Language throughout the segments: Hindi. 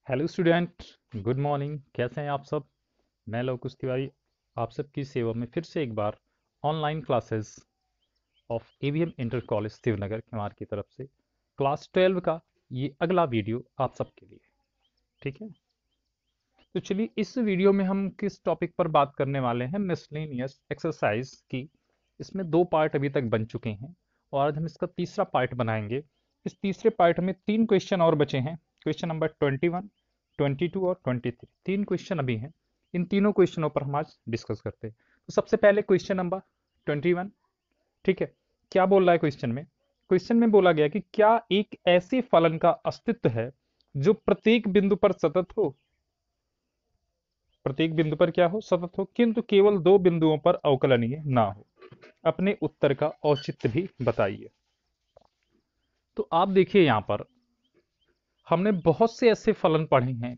Hello student, good morning. कैसे हैं आप सब? मैं लवकुश तिवारी आप सबकी सेवा में फिर से एक बार online classes of AVM inter college Shivnagar Kemar की तरफ से क्लास 12 का ये अगला वीडियो आप सबके लिए। ठीक है, तो चलिए इस वीडियो में हम किस टॉपिक पर बात करने वाले हैं? मिसलेनियस एक्सरसाइज की। इसमें दो पार्ट अभी तक बन चुके हैं और आज हम इसका तीसरा पार्ट बनाएंगे। इस तीसरे पार्ट में तीन क्वेश्चन और बचे हैं। क्वेश्चन नंबर 21, 22 और 23, तीन क्वेश्चन अभी हैं। इन तीनों क्वेश्चनों पर हम आज डिस्कस करते हैं। तो सबसे पहले क्वेश्चन नंबर 21। ठीक है, क्या बोल रहा है क्वेश्चन में? क्वेश्चन में बोला गया कि क्या एक ऐसे फलन का अस्तित्व है जो प्रत्येक बिंदु पर सतत हो, प्रत्येक बिंदु पर क्या हो, सतत हो, किंतु केवल दो बिंदुओं पर अवकलनीय ना हो। अपने उत्तर का औचित्य भी बताइए। तो आप देखिए यहां पर हमने बहुत से ऐसे फलन पढ़े हैं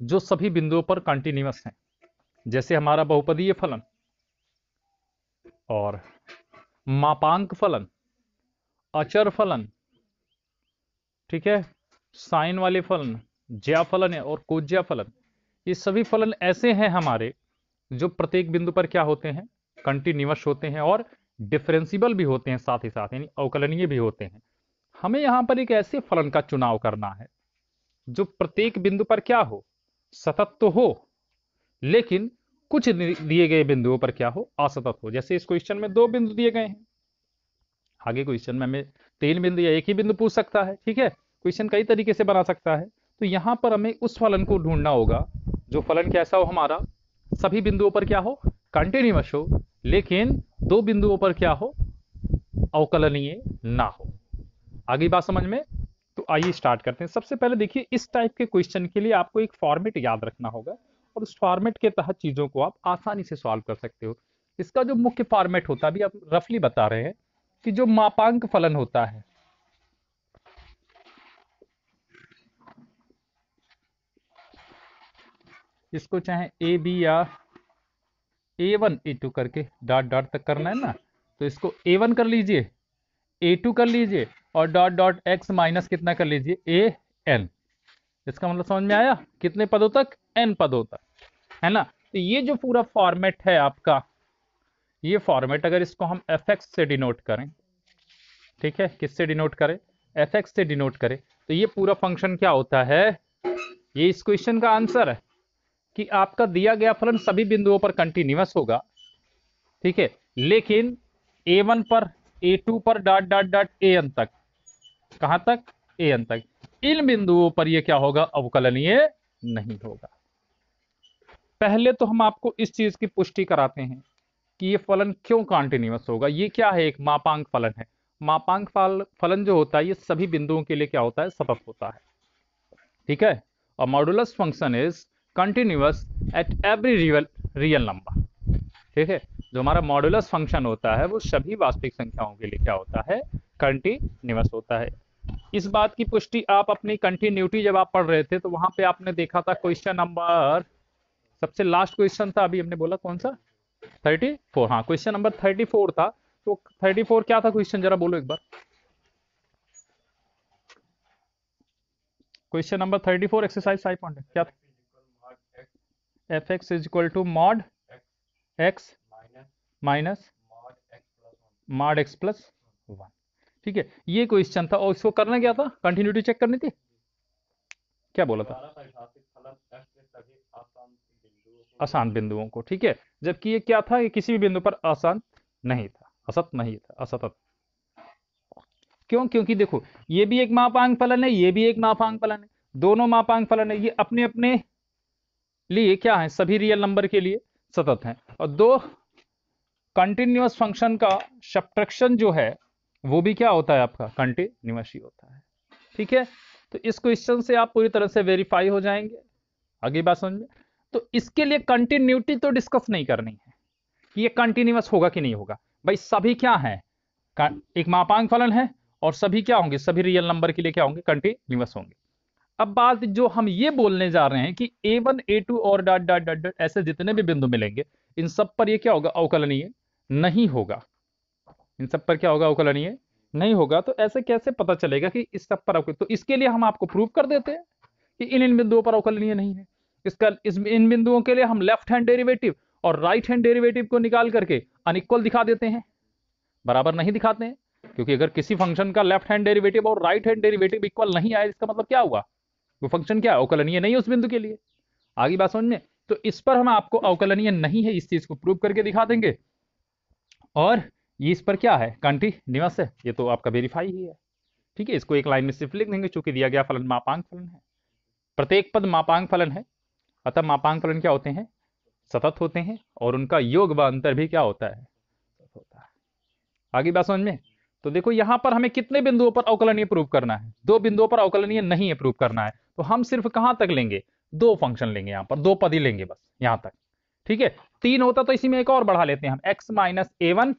जो सभी बिंदुओं पर कंटिन्यूअस हैं, जैसे हमारा बहुपदीय फलन और मापांक फलन, अचर फलन, ठीक है, साइन वाले फलन, ज्या फलन है और कोज्या फलन। ये सभी फलन ऐसे हैं हमारे जो प्रत्येक बिंदु पर क्या होते हैं, कंटिन्यूअस होते हैं और डिफरेंसिबल भी होते हैं, साथ ही साथ यानी अवकलनीय भी होते हैं। हमें यहां पर एक ऐसे फलन का चुनाव करना है जो प्रत्येक बिंदु पर क्या हो, सतत तो हो, लेकिन कुछ दिए गए बिंदुओं पर क्या हो, असतत हो। जैसे इस क्वेश्चन में दो बिंदु दिए गए हैं, आगे क्वेश्चन में हमें तीन बिंदु या एक ही बिंदु पूछ सकता है। ठीक है, क्वेश्चन कई तरीके से बना सकता है। तो यहां पर हमें उस फलन को ढूंढना होगा जो फलन कैसा हो, हमारा सभी बिंदुओं पर क्या हो, कंटिन्यूअस हो, लेकिन दो बिंदुओं पर क्या हो, अवकलनीय ना हो। आगे बात समझ में? तो आइए स्टार्ट करते हैं। सबसे पहले देखिए, इस टाइप के क्वेश्चन के लिए आपको एक फॉर्मेट याद रखना होगा और उस फॉर्मेट के तहत चीजों को आप आसानी से सॉल्व कर सकते हो। इसका जो मुख्य फॉर्मेट होता है, अभी आप रफली बता रहे हैं कि जो मापांक फलन होता है, इसको चाहे ए बी या A1 A2 करके डॉट डॉट तक करना है ना, तो इसको A1 कर लीजिए, A2 कर लीजिए और डॉट डॉट x माइनस कितना कर लीजिए, AN। इसका मतलब समझ में आया? कितने पदों तक? n पदों तक, है ना। तो ये जो पूरा फॉर्मेट है आपका, ये फॉर्मेट अगर इसको हम fx से डिनोट करें, ठीक है, किससे डिनोट करें, fx से डिनोट करें, तो ये पूरा फंक्शन क्या होता है, ये इस क्वेश्चन का आंसर है कि आपका दिया गया फलन सभी बिंदुओं पर कंटिन्यूअस होगा, ठीक है, लेकिन A1 पर, A2 पर डॉट डॉट डॉट AN तक, कहां तक, AN तक, इन बिंदुओं पर यह क्या होगा, अवकलनीय नहीं होगा। पहले तो हम आपको इस चीज की पुष्टि कराते हैं कि ये फलन क्यों कॉन्टिन्यूअस होगा। ये क्या है, एक मापांक फलन है। मापांक फलन जो होता है ये सभी बिंदुओं के लिए क्या होता है, सतत होता है। ठीक है, और modulus function is continuous at every real number. ठीक है, जो हमारा मॉडुलस फंक्शन होता है वो सभी वास्तविक संख्याओं के लिए क्या होता है, कंटिन्यूअस होता है। इस बात की पुष्टि आप अपनी कंटिन्यूटी जब आप पढ़ रहे थे तो वहां पे आपने देखा था क्वेश्चन नंबर, सबसे लास्ट क्वेश्चन था अभी हमने बोला कौन सा, 34। हाँ, क्वेश्चन नंबर 34 था। तो 34 क्या था क्वेश्चन, जरा बोलो एक बार। क्वेश्चन नंबर 34 एक्सरसाइज 5 क्या था? F x is equal to mod x minus mod x plus 1। ठीक है, ये क्वेश्चन था और इसको करना क्या था, कंटिन्यूटी चेक करनी थी। क्या बोला था, आसान बिंदुओं को। ठीक है, जबकि ये क्या था, ये किसी भी बिंदु पर आसान नहीं था, असत नहीं था, असतत। क्यों? क्योंकि देखो ये भी एक मापांक फलन है, ये भी एक मापांक फलन है, दोनों मापांक फलन है, ये अपने अपने लिए क्या है, सभी रियल नंबर के लिए सतत हैं। और दो कंटिन्यूअस फंक्शन का सब्ट्रैक्शन जो है वो भी क्या होता है, आपका कंटिन्यूअस ही होता है। ठीक है, तो इस क्वेश्चन से आप पूरी तरह से वेरीफाई हो जाएंगे। आगे बात समझ में? तो इसके लिए कंटिन्यूटी तो डिस्कस नहीं करनी है कि ये कंटिन्यूअस होगा कि नहीं होगा। भाई सभी क्या है, एक मापांक फलन है और सभी क्या होंगे, सभी रियल नंबर के लिए क्या होंगे, कंटिन्यूअस होंगे। अब बात जो हम ये बोलने जा रहे हैं कि A1 A2 और डॉट डॉट डॉट डॉट ऐसे जितने भी बिंदु मिलेंगे इन सब पर ये क्या होगा, अवकलनीय नहीं होगा। इन सब पर क्या होगा, अवकलनीय नहीं होगा। तो ऐसे कैसे पता चलेगा कि इस सब पर तो इसके लिए हम आपको प्रूव कर देते हैं कि इन बिंदुओं पर अवकलनीय नहीं है। इन बिंदुओं के लिए हम लेफ्ट हैंड डेरिवेटिव और राइट हैंड डेरिवेटिव को निकाल करके अनइक्वल दिखा देते हैं, बराबर नहीं दिखाते हैं, क्योंकि अगर किसी फंक्शन का लेफ्ट हैंड डेरिवेटिव और राइट हैंड डेरिवेटिव इक्वल नहीं आए, इसका मतलब क्या हुआ, वो फंक्शन क्या अवकलनीय नहीं है उस बिंदु के लिए। आगे बात समझ में। तो इस पर हम आपको अवकलनीय नहीं है इस चीज को प्रूव करके दिखा देंगे, और ये इस पर क्या है, कंटिन्यूअस है, ये तो आपका वेरीफाई ही है। ठीक है, इसको एक लाइन में सिर्फ लिख देंगे, चूंकि दिया गया फलन मापांक फलन है, प्रत्येक पद मापांक फलन है, अतः मापांक फलन क्या होते हैं, सतत होते हैं, और उनका योग व अंतर भी क्या होता है, होता है। आगे बात समझ में। तो देखो यहां पर हमें कितने बिंदुओं पर अवकलनीय प्रूव करना है, 2 बिंदुओं पर अवकलनीय नहीं है प्रूव करना है, तो हम सिर्फ कहां तक लेंगे, 2 फंक्शन लेंगे, यहां पर 2 पद ही लेंगे बस यहां तक। ठीक है, 3 होता तो इसी में एक और बढ़ा लेते हैं हम, x minus a1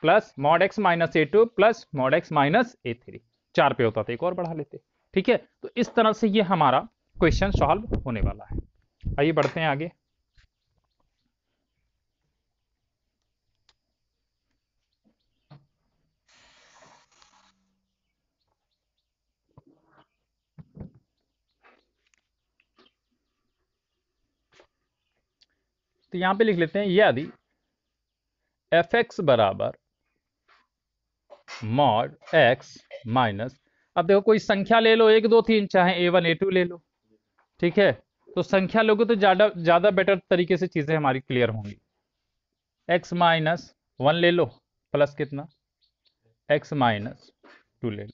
plus mod x minus a2 plus mod x minus a3, 4 पे होता तो एक और बढ़ा लेते। ठीक है, तो इस तरह से ये हमारा क्वेश्चन सॉल्व होने वाला है। आइए बढ़ते हैं आगे। तो यहां पे लिख लेते हैं, यदि fx बराबर मॉड x माइनस, अब देखो कोई संख्या ले लो 1 2 3, चाहे a1 a2 ले लो। ठीक है, तो संख्या लोगे तो ज्यादा बेटर तरीके से चीजें हमारी क्लियर होंगी। x माइनस 1 ले लो प्लस कितना x माइनस 2 ले लो।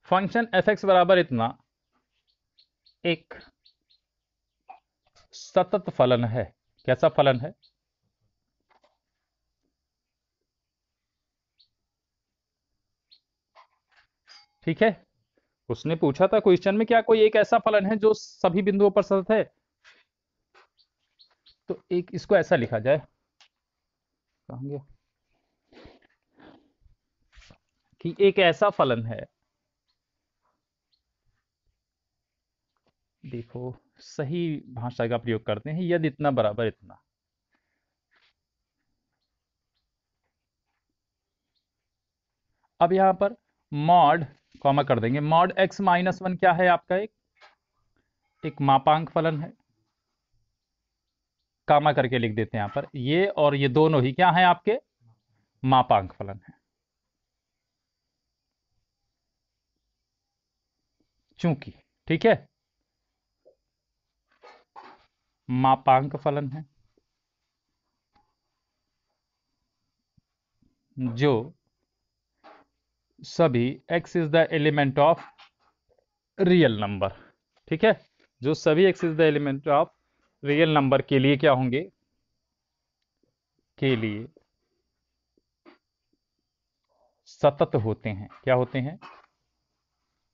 फंक्शन fx बराबर इतना एक सतत फलन है। कैसा फलन है, ठीक है, उसने पूछा था क्वेश्चन में, क्या कोई एक ऐसा फलन है जो सभी बिंदुओं पर सतत है। तो एक इसको ऐसा लिखा जाए, कहां गया, कि एक ऐसा फलन है, देखो सही भाषा का प्रयोग करते हैं, यदि इतना बराबर इतना, अब यहां पर मॉड कॉमा कर देंगे, मॉड x माइनस 1 क्या है आपका, एक मापांक फलन है, कामा करके लिख देते हैं यहां पर, ये और ये दोनों ही क्या है आपके मापांक फलन है। चूंकि ठीक है मापांक फलन है जो सभी x is the element of real number, ठीक है, जो सभी x is the element of real number के लिए क्या होंगे, के लिए सतत होते हैं। क्या होते हैं,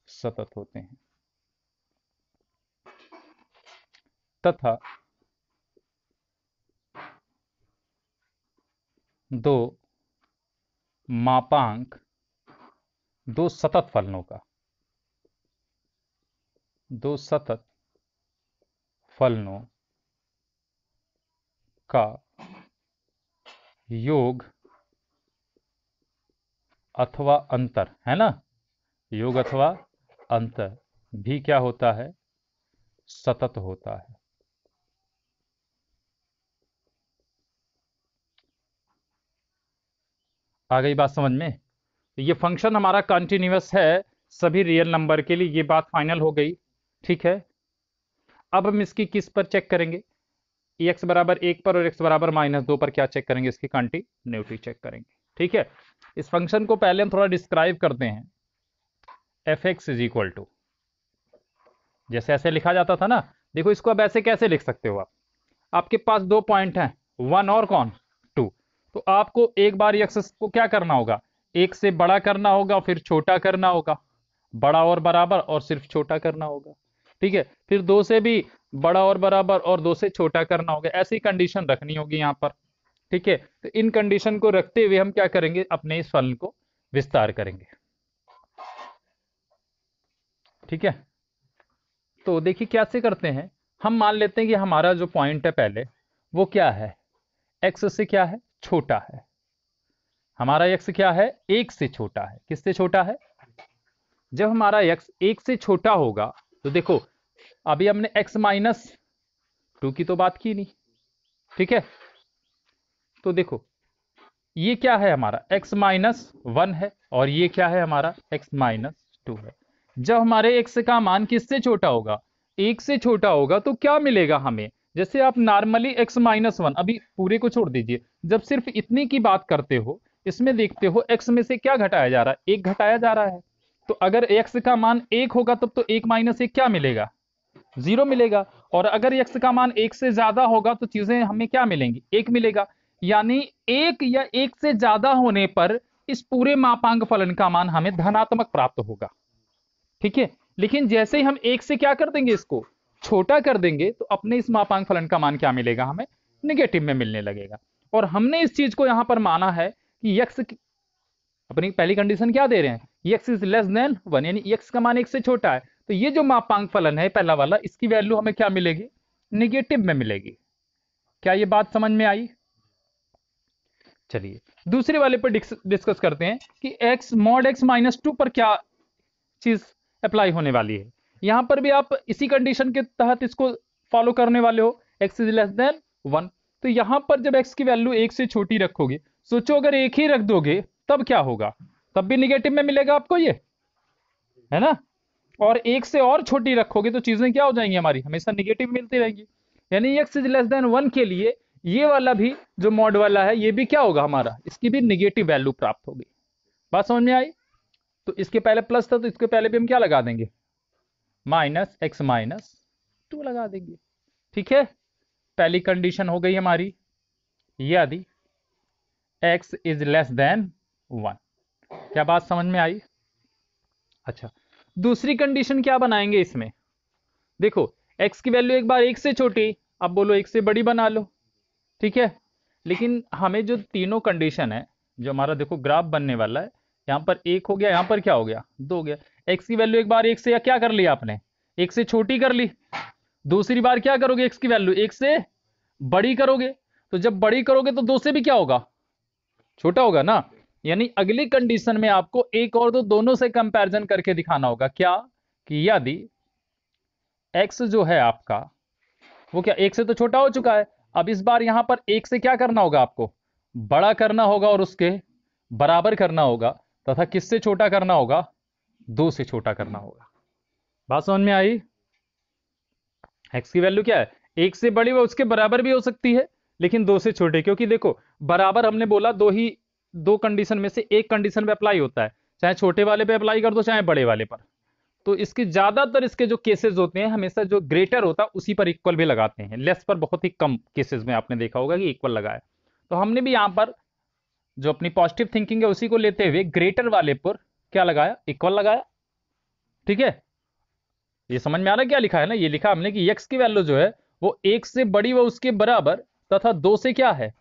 सतत होते हैं, तथा दो मापांक, दो सतत फलनों का, दो सतत फलनों का योग अथवा अंतर, है ना, योग अथवा अंतर भी क्या होता है, सतत होता है। आ गई बात समझ में। तो ये फंक्शन हमारा कंटिन्यूअस है सभी रियल नंबर के लिए, ये बात फाइनल हो गई। ठीक है, अब हम इसकी किस पर चेक करेंगे, x बराबर 1 पर और x बराबर -2 पर क्या चेक करेंगे, इसकी कंटिन्यूटी चेक करेंगे। ठीक है, इस फंक्शन को पहले हम थोड़ा डिस्क्राइब करते हैं, fx इज इक्वल टू, जैसे ऐसे लिखा जाता था ना, देखो इसको अब ऐसे कैसे लिख सकते हो आप, आपके पास 2 पॉइंट हैं, 1 और कौन 2, तो आपको एक बार एक्स को क्या करना होगा, 1 से बड़ा करना होगा, फिर छोटा करना होगा, बड़ा और बराबर और सिर्फ छोटा करना होगा। ठीक है, फिर 2 से भी बड़ा और बराबर और 2 से छोटा करना होगा, ऐसी कंडीशन रखनी होगी यहां पर। ठीक है, तो इन कंडीशन को रखते हुए हम क्या करेंगे, अपने इस फलन को विस्तार करेंगे। ठीक है, तो देखिए कैसे करते हैं, हम मान लेते हैं कि हमारा जो पॉइंट है पहले वो क्या है, एक्स से क्या है, छोटा है। हमारा x क्या है, 1 से छोटा है। किससे छोटा है? जब हमारा x 1 से छोटा होगा तो देखो, अभी हमने x माइनस 2 की तो बात की नहीं, ठीक है। तो देखो ये क्या है हमारा, x माइनस 1 है, और ये क्या है हमारा, x माइनस 2 है। जब हमारे x का मान किससे छोटा होगा, 1 से छोटा होगा, तो क्या मिलेगा हमें, जैसे आप नॉर्मली x माइनस 1, अभी पूरे को छोड़ दीजिए, जब सिर्फ इतनी की बात करते हो, इसमें देखते हो x में से क्या घटाया जा रहा है, 1 घटाया जा रहा है। तो अगर x का मान 1 होगा तब तो 1 माइनस 1 क्या मिलेगा, 0 मिलेगा। और अगर x का मान 1 से ज्यादा होगा तो चीजें हमें क्या मिलेंगी, 1 मिलेगा। यानी 1 या 1 से ज्यादा होने पर इस पूरे मापांक फलन का मान हमें धनात्मक प्राप्त होगा, ठीक है। लेकिन जैसे ही हम 1 से क्या कर देंगे, इसको छोटा कर देंगे, तो अपने इस मापांक फलन का मान क्या मिलेगा, हमें निगेटिव में मिलने लगेगा। और हमने इस चीज को यहां पर माना है कि x, अपनी पहली कंडीशन क्या दे रहे हैं, x इज लेस देन 1, यानी x का मान 1 से छोटा है। तो ये जो मापांक फलन है पहला वाला, इसकी वैल्यू हमें क्या मिलेगी, निगेटिव में मिलेगी। क्या ये बात समझ में आई? चलिए दूसरे वाले पर डिस्कस करते हैं कि x मॉड x माइनस 2 पर क्या चीज अप्लाई होने वाली है। यहां पर भी आप इसी कंडीशन के तहत इसको फॉलो करने वाले हो, x इज लेस देन 1। तो यहां पर जब x की वैल्यू 1 से छोटी रखोगे, सोचो अगर 1 ही रख दोगे तब क्या होगा, तब भी निगेटिव में मिलेगा आपको, ये है ना। और 1 से और छोटी रखोगे तो चीजें क्या हो जाएंगी हमारी, हमेशा निगेटिव मिलती रहेंगी। यानी x इज लेस देन 1 के लिए ये वाला भी जो मॉड वाला है, ये भी क्या होगा हमारा, इसकी भी निगेटिव वैल्यू प्राप्त होगी। बात समझ में आई? तो इसके पहले प्लस था तो इसके पहले भी हम क्या लगा देंगे, माइनस x माइनस 2 लगा देंगे, ठीक है। पहली कंडीशन हो गई हमारी, यदि x इज लेस देन 1। क्या बात समझ में आई? अच्छा, दूसरी कंडीशन क्या बनाएंगे इसमें, देखो x की वैल्यू एक बार 1 से छोटी, अब बोलो 1 से बड़ी बना लो, ठीक है। लेकिन हमें जो तीनों कंडीशन है, जो हमारा देखो ग्राफ बनने वाला है, यहां पर 1 हो गया, यहां पर क्या हो गया, 2 हो गया। x की वैल्यू एक बार 1 से या क्या कर लिया आपने, 1 से छोटी कर ली। दूसरी बार क्या करोगे, x की वैल्यू 1 से बड़ी करोगे। तो जब बड़ी करोगे तो 2 से भी क्या होगा, छोटा होगा ना। यानी अगली कंडीशन में आपको एक और दो दोनों से कंपैरिजन करके दिखाना होगा, क्या कि यदि x जो है आपका वो क्या 1 से तो छोटा हो चुका है, अब इस बार यहां पर 1 से क्या करना होगा, आपको बड़ा करना होगा और उसके बराबर करना होगा, तथा किससे छोटा करना होगा, 2 से छोटा करना होगा। बात समझ में आई? x की वैल्यू क्या है, 1 से बड़ी वो उसके बराबर भी हो सकती है, लेकिन 2 से छोटे, क्योंकि देखो बराबर हमने बोला दो कंडीशन में से एक कंडीशन पे अप्लाई होता है, चाहे छोटे वाले पे अप्लाई कर दो चाहे बड़े वाले पर। तो इसके ज्यादातर इसके जो केसेस होते हैं, हमेशा जो ग्रेटर होता है उसी पर इक्वल भी लगाते हैं, लेस पर बहुत ही कम केसेस में आपने देखा होगा कि इक्वल लगाया। तो हमने भी यहां पर जो अपनी पॉजिटिव थिंकिंग है उसी को लेते हुए ग्रेटर वाले पर क्या लगाया, इक्वल लगाया, ठीक है। ये समझ में आ रहा है क्या लिखा है ना, ये लिखा हमने कि x की वैल्यू जो है वो 1 से बड़ी व उसके बराबर तथा 2 से क्या है,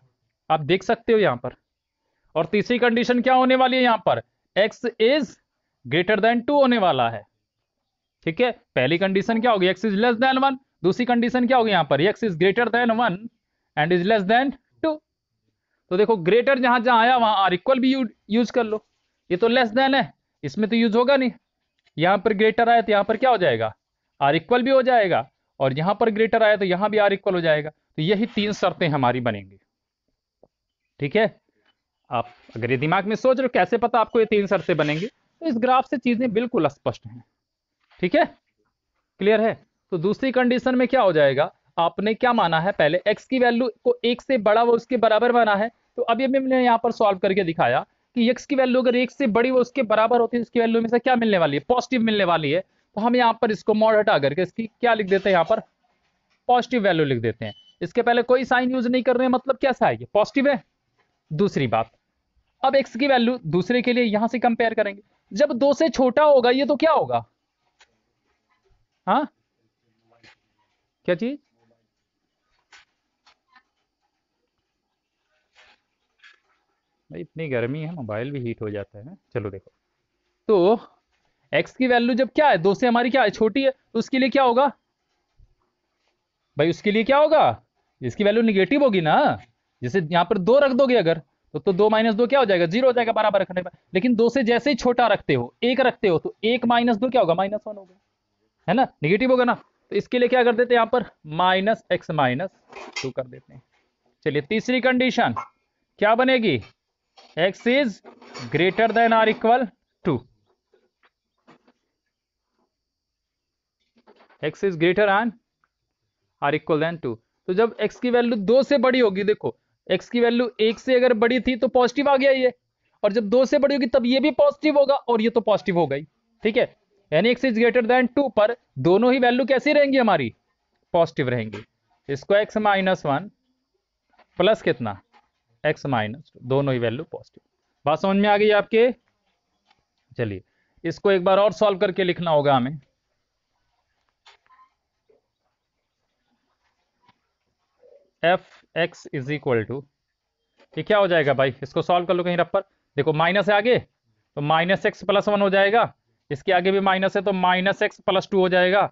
आप देख सकते हो यहां पर। और तीसरी कंडीशन क्या होने वाली है यहां पर, x इज ग्रेटर देन 2 होने वाला है, ठीक है। पहली कंडीशन क्या होगी, x इज लेस देन 1, दूसरी कंडीशन क्या होगी यहां पर, x is greater then 1 and is less than 2। तो देखो ग्रेटर जहां जहां आया वहां आर इक्वल भी यूज कर लो, ये तो लेस देन है, इसमें तो यूज होगा नहीं। यहां पर ग्रेटर आया तो यहां पर क्या हो जाएगा, आर इक्वल भी हो जाएगा, और यहां पर ग्रेटर आया तो यहां भी आर इक्वल हो जाएगा। तो यही 3 शर्तें हमारी बनेंगी, ठीक है। आप अगर ये दिमाग में सोच रहे हो कैसे पता आपको ये 3 शर्तें बनेंगी, तो इस ग्राफ से चीजें बिल्कुल स्पष्ट हैं, ठीक है, क्लियर है। तो दूसरी कंडीशन में क्या हो जाएगा, आपने क्या माना है, पहले x की वैल्यू को 1 से बड़ा व उसके बराबर माना है। तो अभी हमने यहां पर सॉल्व करके दिखाया कि x की वैल्यू अगर 1 से बड़ी व उसके बराबर होती है, इसकी वैल्यू में से क्या मिलने वाली है, पॉजिटिव मिलने वाली है। तो हम यहाँ पर इसको मॉड हटा करके इसकी क्या लिख देते हैं, यहाँ पर पॉजिटिव वैल्यू लिख देते हैं। इसके पहले कोई साइन यूज नहीं कर रहे हैं, मतलब कैसा है, ये पॉजिटिव है। दूसरी बात, अब x की वैल्यू दूसरे के लिए यहां से कंपेयर करेंगे, जब 2 से छोटा होगा ये तो क्या होगा, हाँ क्या चीज, भाई इतनी गर्मी है मोबाइल भी हीट हो जाता है ना। चलो देखो, तो x की वैल्यू जब क्या है, 2 से हमारी क्या है, छोटी है, तो उसके लिए क्या होगा भाई, उसके लिए क्या होगा, इसकी वैल्यू निगेटिव होगी ना। जैसे यहां पर 2 रख दोगे अगर, तो 2 माइनस 2 क्या हो जाएगा, 0 हो जाएगा बराबर रखने पर। लेकिन 2 से जैसे ही छोटा रखते हो, 1 रखते हो, तो 1 माइनस 2 क्या होगा, -1 होगा, है ना, निगेटिव होगा ना। तो इसके लिए क्या कर देते हैं यहाँ पर -x-2 कर देते हैं। चलिए तीसरी कंडीशन क्या बनेगी, x is greater than or equal to, x is greater and or equal than 2। तो जब x की वैल्यू 2 से बड़ी होगी, देखो x की वैल्यू 1 से अगर बड़ी थी तो पॉजिटिव आ गया ये, और जब 2 से बड़ी होगी तब ये भी पॉजिटिव होगा और ये तो पॉजिटिव हो गई, ठीक है। यानी x इज ग्रेटर देन 2 पर दोनों ही वैल्यू कैसी रहेंगी हमारी, पॉजिटिव रहेंगी। इसको x-1 प्लस कितना x-2, दोनों ही वैल्यू पॉजिटिव। बात समझ में आ गई आपके। चलिए इसको एक बार और सॉल्व करके लिखना होगा हमें। f(x) इज इक्वल टू, ये क्या हो जाएगा भाई, इसको सॉल्व कर लो कहीं रफ पर। देखो माइनस है आगे तो -x+1 हो जाएगा, इसके आगे भी माइनस है तो -x+2 हो जाएगा।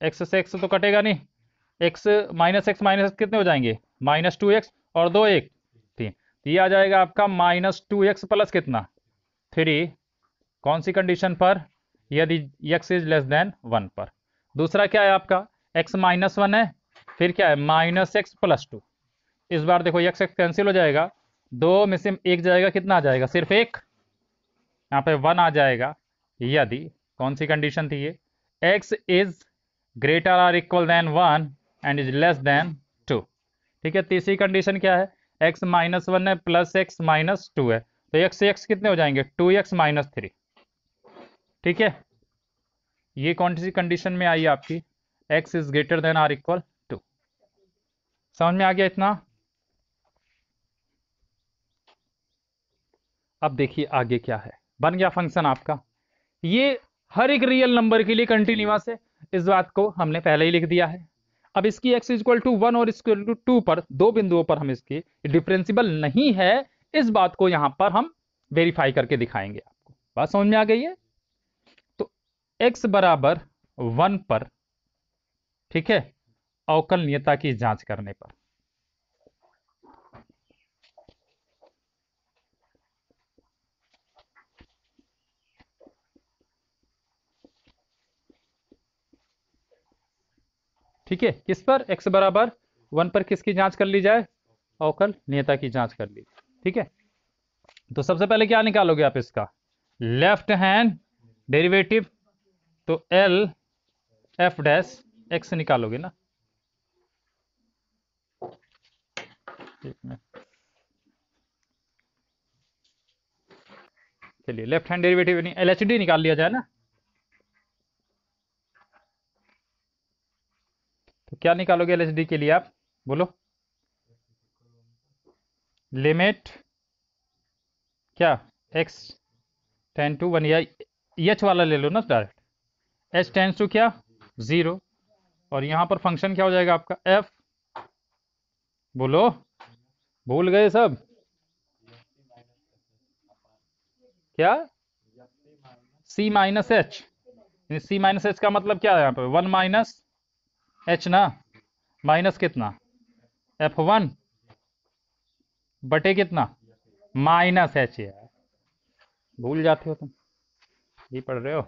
x से x तो कटेगा नहीं, x -x कितने हो जाएंगे, -2x और 2 1 3, तो ये आ जाएगा आपका -2x प्लस कितना 3। कौन सी कंडीशन पर, यदि x इज लेस देन 1 पर। दूसरा क्या है आपका, x-1 है, फिर क्या है -x+2। इस बार देखो x कैंसिल हो जाएगा, 2 में से 1 जाएगा, कितना आ जाएगा, सिर्फ 1, यहाँ पे 1 आ जाएगा। यदि कौन सी कंडीशन थी ये, x is greater or equal than 1 and is less than 2, ठीक है। तीसरी कंडीशन क्या है, x-1 है प्लस x-2 है, तो x से x कितने हो जाएंगे, 2x-3, ठीक है। ये कौन सी कंडीशन में आई आपकी, x is greater than or equal 2। समझ में आ गया इतना। अब देखिए आगे क्या है, बन गया फंक्शन आपका, ये हर एक रियल नंबर के लिए कंटिन्यूअस है, इस बात को हमने पहले ही लिख दिया है। अब इसकी x इक्वल टू 1 और इक्वल टू 2 पर, दो बिंदुओं पर हम इसकी डिफरेंशियल नहीं है, इस बात को यहां पर हम वेरीफाई करके दिखाएंगे आपको। बात समझ में आ गई है। तो x बराबर 1 पर, ठीक है, अवकलनीयता की जांच करने पर, ठीक है, किस पर, x बराबर 1 पर किसकी जांच कर ली जाए, अवकलनीयता की जांच कर ली, ठीक है। तो सबसे पहले क्या निकालोगे आप, इसका लेफ्ट हैंड डेरिवेटिव, तो L f डैश x निकालोगे ना, चलिए लेफ्ट हैंड डेरिवेटिव यानी LHD निकाल लिया जाए ना। तो क्या निकालोगे LHD के लिए आप, बोलो, लिमिट क्या x टेंड टू 1, या h वाला ले लो ना डायरेक्ट, h टेंड्स टू क्या 0, और यहां पर फंक्शन क्या हो जाएगा आपका f, बोलो, भूल गए सब, क्या c minus H, c minus H का मतलब क्या है यहाँ पे, 1 माइनस h ना, माइनस कितना f1 बटे कितना -h, यार भूल जाते हो तुम, ये पढ़ रहे हो।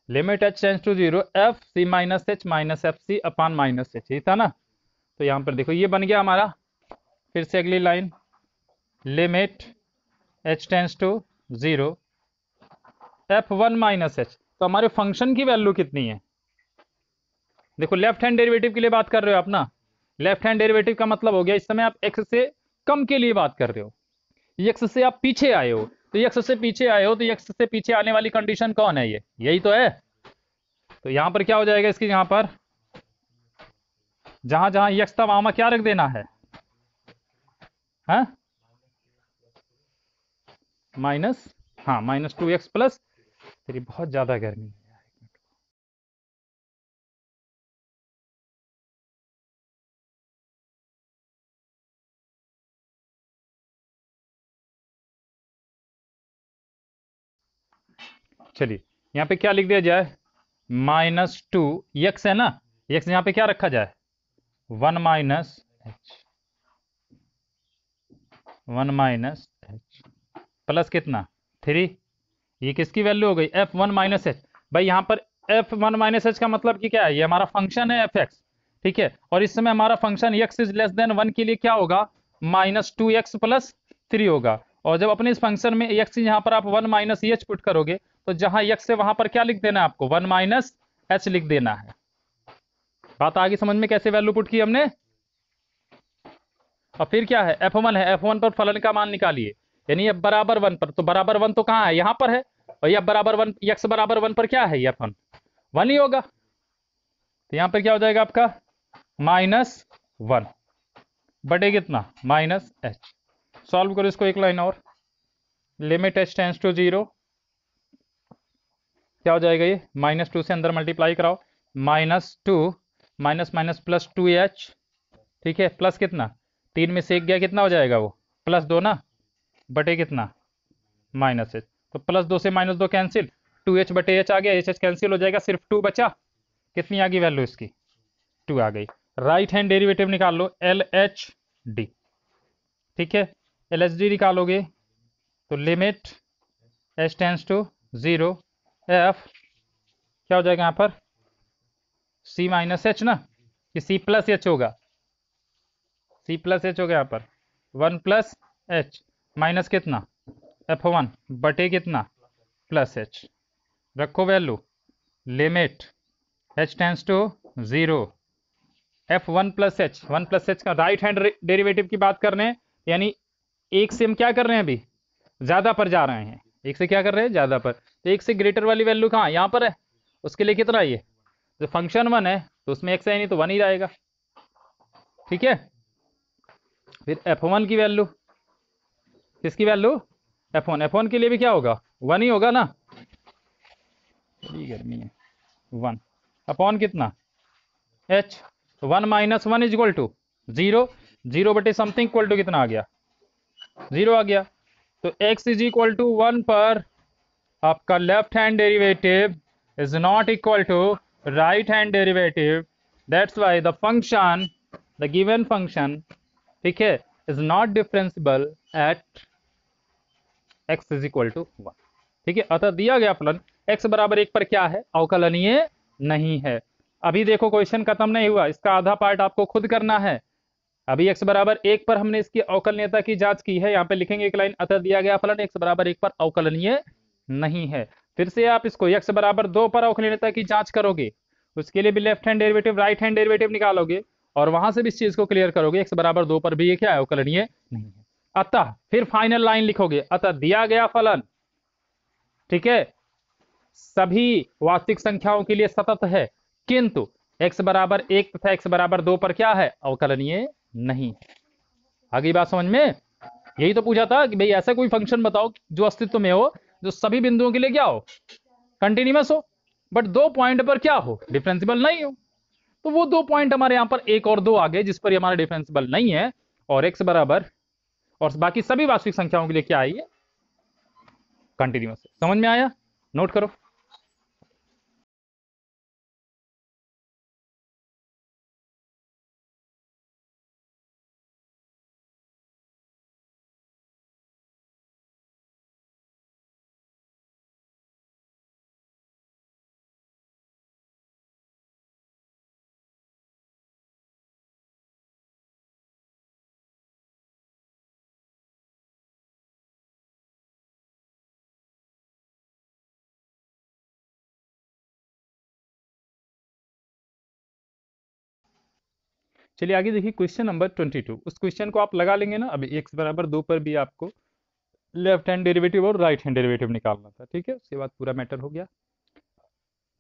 Limit h tends to 0 f c minus h minus f c upon minus h, ये था ना। तो यहां पर देखो ये बन गया हमारा, फिर से अगली line, limit h tends to 0 f1 minus h, तो हमारे फंक्शन की वैल्यू कितनी है, देखो लेफ्ट हैंड डेरिवेटिव के लिए बात कर रहे हो आप ना, लेफ्ट हैंड डेरिवेटिव का मतलब हो गया इस समय आप x से कम के लिए बात कर रहे हो, x से आप पीछे आए हो, तो x से पीछे आए हो, तो x से पीछे आने वाली कंडीशन कौन है, ये यही तो है। तो यहां पर क्या हो जाएगा, इसकी यहां पर जहां जहां x था वहां क्या रख देना है, हाँ माइनस, हाँ -2x प्लस, तेरी बहुत ज्यादा गर्मी है। चलिए यहाँ पे क्या लिख दिया जाए, -2x है ना, x यहाँ पे क्या रखा जाए 1 minus h, 1 minus H plus कितना 3, ये किसकी वैल्यू हो गई f1 माइनस एच। भाई यहाँ पर f1 माइनस एच का मतलब कि क्या है, ये हमारा फंक्शन है fx, ठीक है, और इस समय हमारा function x is less then 1 के लिए क्या होगा, -2x प्लस 3 होगा। और जब अपने इस फंक्शन में x यहाँ पर आप 1 माइनस एच पुट करोगे तो जहां x है वहां पर क्या लिख देना है आपको, 1 माइनस एच लिख देना है। बात आगे समझ में, कैसे वैल्यू पुट की हमने। और फिर क्या है, f1 है, f1 पर फलन का मान निकालिए, यानी f बराबर 1 पर, तो बराबर 1 तो कहाँ है, यहाँ पर है, और f बराबर 1, x बराबर 1 पर क्या है, f1 1 ही होगा। तो यहाँ पर क्या हो जाएगा आपका -1 बटे कितना -h। सॉल्व करो इसको एक लाइन और, लिमिट h टेंड्स टू 0, क्या हो जाएगा ये, -2 से अंदर मल्टीप्लाई कराओ, -2 माइनस माइनस प्लस 2h, ठीक है, प्लस कितना 3 में से 1 गया, कितना हो जाएगा वो +2 ना, बटे कितना -h, तो +2 से -2 कैंसिल, 2h बटे h आ गया, h कैंसिल हो जाएगा, सिर्फ 2 बचा, कितनी आ गई वैल्यू इसकी 2 आ गई। राइट हैंड डेरिवेटिव निकाल लो LHD, ठीक है, LHD निकालोगे तो limit h tends to 0 f क्या हो जाएगा यहाँ पर c माइनस एच ना, कि c प्लस एच होगा, c प्लस एच होगा यहाँ पर 1 प्लस एच माइनस कितना f1 बटे कितना प्लस एच, रखो value, limit h tends to 0 f1 plus h, 1 plus h का राइट हैंड डेरिवेटिव की बात कर रहे हैं, यानी एक से हम क्या कर रहे हैं, अभी ज्यादा पर जा रहे हैं, एक से क्या कर रहे हैं ज्यादा पर, तो एक से ग्रेटर वाली वैल्यू कहाँ यहाँ पर है, उसके लिए कितना ये, जो फंक्शन 1 है तो उसमें x है नहीं तो 1 ही रहेगा, ठीक है। फिर f1 की वैल्यू, किसकी वैल्यू f1 के लिए भी क्या होगा 1 ही होगा ना, बड़ी गर्मी है, 1 अपॉन कितना h, 1 minus 1 is equal to 0, 0 बटे समथिंग इक्वल टू कितना आ गया 0 आ गया, तो x इज इक्वल टू 1 पर आपका left hand derivative is not equal to right hand derivative, that's why the function, the given function, ठीक है, is not differentiable at x is equal to 1, ठीक है। अतः दिया गया फलन x बराबर 1 पर क्या है, अवकलनीय नहीं है। अभी देखो क्वेश्चन खत्म नहीं हुआ, इसका आधा पार्ट आपको खुद करना है। अभी x बराबर 1 पर हमने इसकी अवकलनीयता की जांच की है, यहाँ पे लिखेंगे एक लाइन, अतः दिया गया फलन x बराबर 1 पर अवकलनीय नहीं है। फिर से आप इसको x बराबर 2 पर अवकलनीयता की जांच करोगे, उसके लिए भी left hand derivative right hand derivative निकालोगे, और वहां से भी इस चीज को क्लियर करोगे, x बराबर 2 पर भी ये क्या है, अवकलनीय नहीं है। अतः फिर फाइनल लाइन लिखोगे, अतः दिया गया फलन, ठीक है, सभी वास्तविक संख्याओं के लिए सतत है, किंतु x बराबर 1 तथा x बराबर 2 पर क्या है, अवकलनीय नहीं है। आगे बात समझ में, यही तो पूछा था कि भाई ऐसा कोई फंक्शन बताओ जो अस्तित्व में हो, जो सभी बिंदुओं के लिए क्या हो, कंटिन्यूअस हो, बट 2 पॉइंट पर क्या हो, डिफरेंशिएबल नहीं हो। तो वो 2 पॉइंट हमारे यहाँ पर 1 और 2 आ गए जिस पर हमारा डिफरेंशिएबल नहीं है, और x बराबर, और बाकी सभी वास्तविक संख्याओं के लिए क्या आई है, कंटिन्यूअस है। समझ में आया, नोट करो। चलिए आगे देखिए क्वेश्चन नंबर 22, उस क्वेश्चन को आप लगा लेंगे ना, अभी x बराबर 2 पर भी आपको लेफ्ट हैंड डेरिवेटिव और राइट हैंड डेरिवेटिव निकालना था, ठीक है, उसके बाद पूरा मैटर हो गया।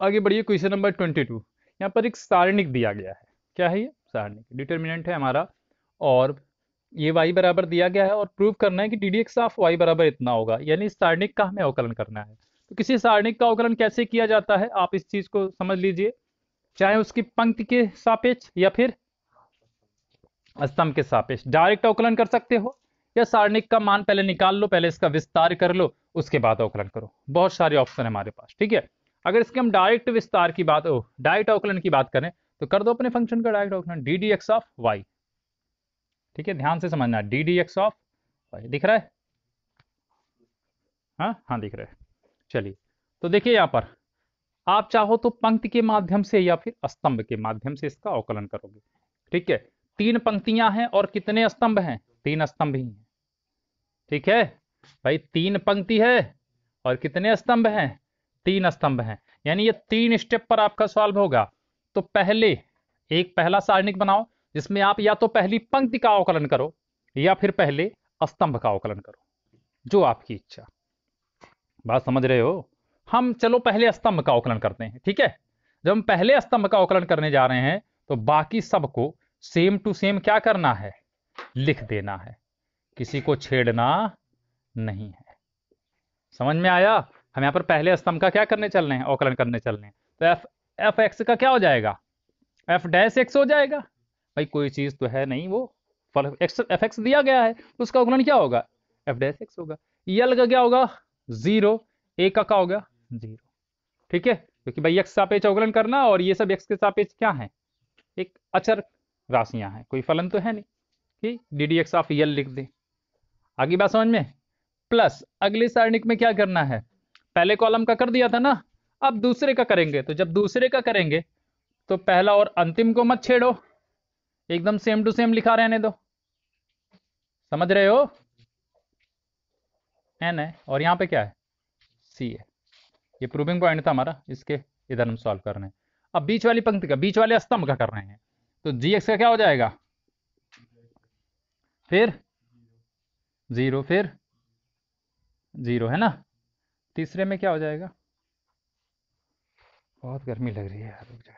आगे बढ़िए क्वेश्चन नंबर 22, यहाँ पर एक सारणिक दिया गया है, क्या है ये सारणिक, डिटर्मिनेंट है हमारा, और ये y बराबर दिया गया है, और प्रूव करना है कि ddx ऑफ y बराबर इतना होगा, यानी इस सारणिक का हमें अवकलन करना है। तो किसी सारणिक का अवकलन कैसे किया जाता है, आप इस चीज को समझ लीजिए, चाहे उसकी पंक्ति के सापेक्ष या फिर स्तंभ के सापेक्ष डायरेक्ट अवकलन कर सकते हो, या सारणिक का मान पहले निकाल लो, पहले इसका विस्तार कर लो, उसके बाद अवकलन करो, बहुत सारे ऑप्शन है हमारे पास, ठीक है। अगर इसके हम डायरेक्ट विस्तार की बात, डायरेक्ट अवकलन की बात करें तो कर दो अपने फंक्शन का डायरेक्ट अवकलन, ddx ऑफ y, ठीक है, ध्यान से समझना, ddx ऑफ भाई दिख रहा है? हाँ हाँ दिख रहा है। चलिए, तो देखिए यहां पर आप चाहो तो पंक्ति के माध्यम से या फिर स्तंभ के माध्यम से इसका अवकलन करोगे। ठीक है, तीन पंक्तियां हैं और कितने स्तंभ हैं? तीन स्तंभ ही हैं। ठीक है भाई, तीन पंक्ति है और कितने स्तंभ हैं? तीन स्तंभ हैं। यानी ये तीन स्टेप पर आपका सॉल्व होगा। तो पहले एक पहला सारणिक बनाओ जिसमें आप या तो पहली पंक्ति का अवकलन करो या फिर पहले स्तंभ का अवकलन करो, जो आपकी इच्छा। बात समझ रहे हो? हम चलो पहले स्तंभ का अवकलन करते हैं। ठीक है, जब हम पहले स्तंभ का अवकलन करने जा रहे हैं तो बाकी सबको सेम टू सेम क्या करना है? लिख देना है, किसी को छेड़ना नहीं है। समझ में आया? हम यहां पर पहले स्तंभ का क्या करने चल रहे हैं? अवकलन करने चल रहे हैं। तो एफ एफ एक्स का क्या हो जाएगा? एफ डैश एक्स हो जाएगा। भाई कोई चीज तो है नहीं, वो फल एक्स एफ एक्स दिया गया है तो उसका अवकलन क्या होगा? एफ डैश एक्स होगा। यल का क्या होगा? जीरो। ए का क्या होगा? जीरो। ठीक है, क्योंकि भाई एक्स सापेक्ष अवकलन करना और ये सब एक्स के सापेक्ष क्या है? एक अचर राशियां हैं, कोई फलन तो है नहीं। ठीक, डी डी एक्स ऑफ यल लिख दे। आगे बात समझ में? प्लस अगले सारणिक में क्या करना है? पहले कॉलम का कर दिया था ना, अब दूसरे का करेंगे। तो जब दूसरे का करेंगे तो पहला और अंतिम को मत छेड़ो, एकदम सेम टू सेम लिखा रहने दो। समझ रहे हो? एन है और यहां पे क्या है? सी है। ये प्रूविंग पॉइंट था हमारा, इसके इधर हम सॉल्व कर रहे हैं। अब बीच वाली पंक्ति का, बीच वाले स्तंभ का कर रहे हैं। तो जी एक्स का क्या हो जाएगा? फिर जीरो, फिर जीरो, है ना? तीसरे में क्या हो जाएगा? बहुत गर्मी लग रही है यार, रुक जाए।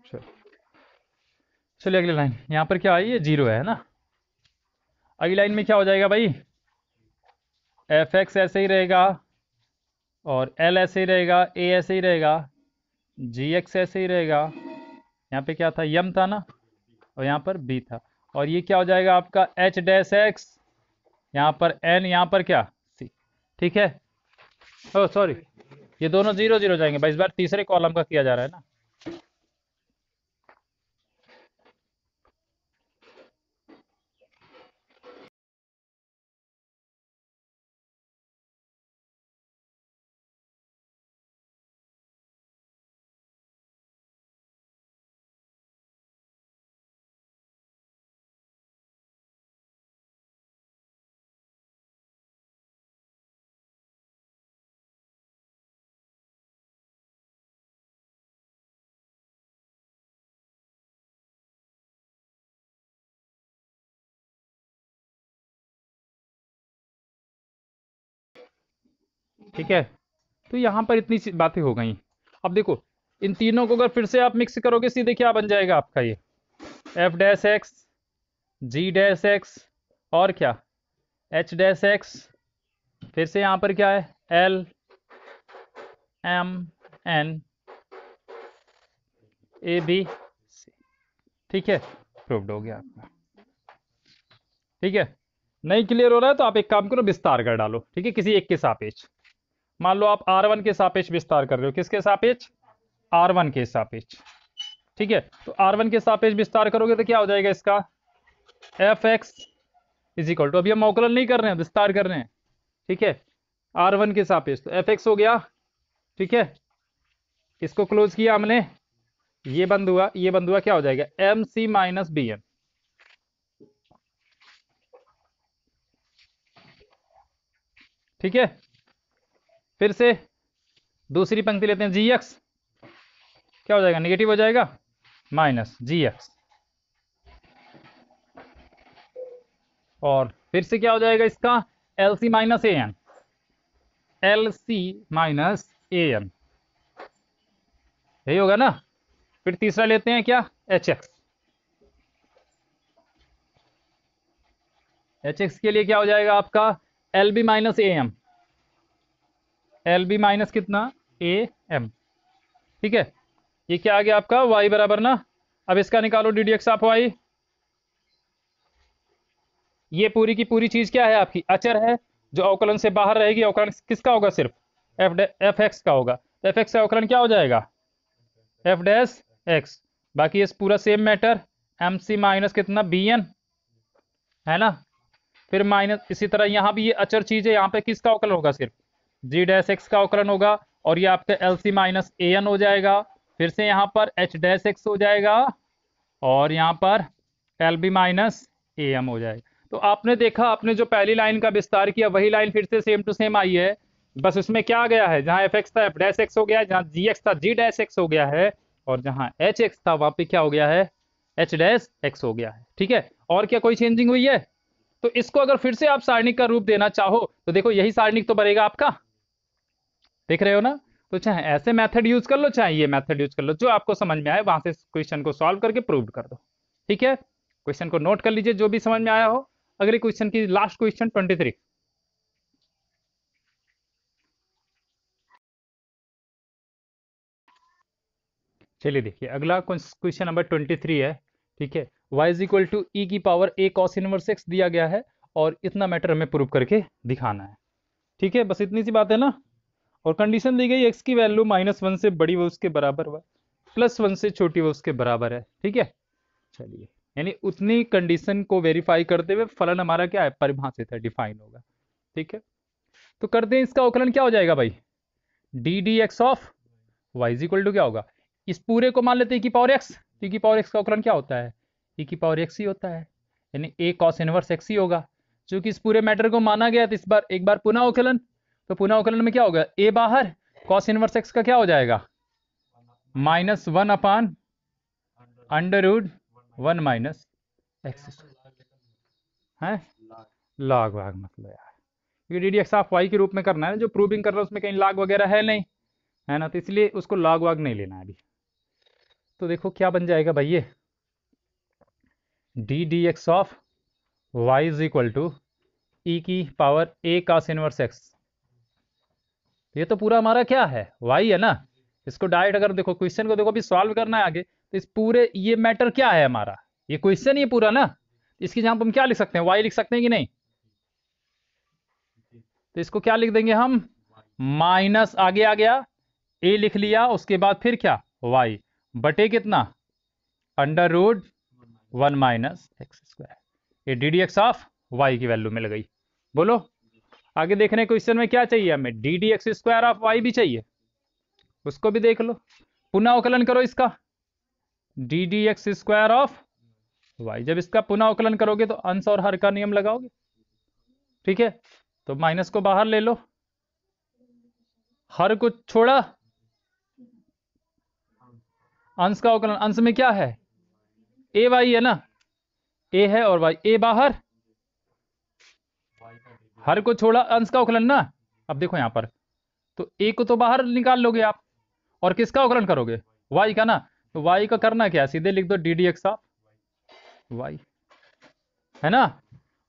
चलिए अगली लाइन, यहाँ पर क्या आई है, 0 है ना। अगली लाइन में क्या हो जाएगा भाई, एफ एक्स ऐसे ही रहेगा और एल ऐसे ही रहेगा, ए ऐसे ही रहेगा, जी एक्स ऐसे ही रहेगा। यहाँ पे क्या था, यम था ना, और यहाँ पर बी था। और ये क्या हो जाएगा आपका एच डैश एक्स, यहाँ पर एन, यहाँ पर क्या सी। ठीक है, ओ सॉरी, ये दोनों 0 0 जाएंगे भाई, इस बार तीसरे कॉलम का किया जा रहा है ना। ठीक है, तो यहाँ पर इतनी बातें हो गई। अब देखो इन तीनों को अगर फिर से आप मिक्स करोगे, सीधे क्या बन जाएगा आपका, ये एफ डैश एक्स, जी डैश एक्स, और क्या एच डैश एक्स, फिर से यहाँ पर क्या है L M N A B C. ठीक है, प्रूव्ड हो गया आपका। ठीक है, नहीं क्लियर हो रहा है तो आप एक काम करो, विस्तार कर डालो। ठीक है, किसी एक के सापेक्ष, मान लो आप R1 के सापेक्ष विस्तार कर रहे हो, किसके सापेक्ष, R1 के सापेक्ष। ठीक है, तो R1 के सापेक्ष विस्तार करोगे तो क्या हो जाएगा इसका, f x is equal to, अभी हम अवकलन नहीं कर रहे हैं, विस्तार कर रहे हैं। ठीक है, R1 के सापेक्ष, तो एफ एक्स हो गया। ठीक है, इसको क्लोज किया हमने, ये बंद हुआ, ये बंद हुआ, क्या हो जाएगा M C minus B N. ठीक है, फिर से दूसरी पंक्ति लेते हैं, जी एक्स क्या हो जाएगा, निगेटिव हो जाएगा, माइनस जी एक्स, और फिर से क्या हो जाएगा इसका, L C minus A N, L C minus A N, यही होगा ना। फिर तीसरा लेते हैं क्या, एच एक्स, एच एक्स के लिए क्या हो जाएगा आपका, L B minus A M, L B minus कितना ए एम। ठीक है, ये क्या आ गया आपका, y बराबर ना, अब इसका निकालो d d x of y. ये पूरी की पूरी चीज क्या है आपकी, अचर है, जो अवकलन से बाहर रहेगी। अवकलन किसका होगा, सिर्फ एफ एक्स का होगा, तो एफ एक्स का अवकलन क्या हो जाएगा, एफ डैश एक्स। बाकी ये पूरा same matter, M C minus कितना बी एन, है ना। फिर माइनस, इसी तरह यहाँ भी ये अचर चीज है, यहाँ पे किसका अवकलन होगा, सिर्फ जी डैश एक्स का अवकलन होगा, और ये आपका L C minus A N हो जाएगा। फिर से यहाँ पर एच डैश एक्स हो जाएगा, और यहाँ पर L B minus A M हो जाएगा। तो आपने देखा, आपने जो पहली लाइन का विस्तार किया वही लाइन फिर से सेम टू सेम आई है, बस उसमें क्या आ गया है, जहां एफ एक्स था एफ डैश एक्स हो गया है, जहां जी एक्स था जी डैश एक्स हो गया है, और जहां एच एक्स था वहां पे क्या हो गया है, एच डैश एक्स हो गया है। ठीक है, और क्या कोई चेंजिंग हुई है। तो इसको अगर फिर से आप सारणिक का रूप देना चाहो तो देखो यही सारणिक तो बनेगा आपका, देख रहे हो ना। तो चाहे ऐसे मेथड यूज कर लो, चाहे ये मेथड यूज कर लो, जो आपको समझ में आए वहां से क्वेश्चन को सॉल्व करके प्रूव कर दो। ठीक है, क्वेश्चन को नोट कर लीजिए जो भी समझ में आया हो। अगले क्वेश्चन की लास्ट क्वेश्चन 23। चलिए देखिए, अगला क्वेश्चन नंबर 23 है। ठीक है, y is equal to e की power a cos inverse x दिया गया है, और इतना मैटर हमें प्रूव करके दिखाना है। ठीक है, बस इतनी सी बात है ना। और कंडीशन दी गई x की वैल्यू -1 से बड़ी व उसके बराबर व +1 से छोटी व उसके बराबर है। ठीक है, चलिए, यानी उतनी कंडीशन को वेरीफाई करते हुए फलन हमारा क्या है, परिभाषित है, डिफाइन होगा। ठीक है, तो करते हैं, इसका अवकलन क्या हो जाएगा भाई, d d x of y is equal to क्या होगा, इस पूरे को मान लेते हैं e की पावर x, e की पावर x का अवकलन क्या होता है, e की पावर x ही होता है, यानी a cos इनवर्स x ही होगा। क्योंकि इस पूरे मैटर को माना गया तो इस बार एक बार पुनः अवकलन, तो पुनः अवकलन में क्या होगा, a बाहर, cos इनवर्स x का क्या हो जाएगा, -1 अपान √1 माइनस एक्स है, लॉग वाग मतलब यार, ये d d x of y के रूप में करना है, जो प्रूविंग कर रहा है उसमें कहीं लॉग वगैरह है नहीं, है ना, तो इसलिए उसको लॉग वाग नहीं लेना है अभी। तो देखो क्या बन जाएगा भाई, ये d d x of y is equal to e की power a cos inverse x. ये तो पूरा हमारा क्या है, वाई है ना। इसको डायरेक्ट अगर देखो क्वेश्चन को देखो अभी सॉल्व करना है आगे, तो इस पूरे ये मैटर क्या है हमारा, ये क्वेश्चन ही पूरा ना। इसकी जहां पर हम क्या लिख सकते हैं, वाई लिख सकते हैं कि नहीं। तो इसको क्या लिख देंगे हम, माइनस आगे आ गया ए लिख लिया, उसके बाद फिर क्या वाई बटे कितना अंडर रूट 1 - x²। ये d d x of y की वैल्यू मिल गई। बोलो आगे देखने क्वेश्चन में क्या चाहिए हमें, d d x square of y भी चाहिए, उसको भी देख लो। पुनः अवकलन करो इसका, d d x square of y. जब इसका पुनः अवकलन करोगे तो अंश और हर का नियम लगाओगे, ठीक है। तो माइनस को बाहर ले लो, हर को छोड़ा, अंश का अवकलन, अंश में क्या है ए वाई है ना, ए है और वाई, ए बाहर, हर को छोड़ा, अंश का अवकलन ना। अब देखो यहां पर तो ए को तो बाहर निकाल लोगे आप, और किसका अवकलन करोगे, वाई का ना। तो वाई का करना क्या है, सीधे लिख दो d d x of y, है ना।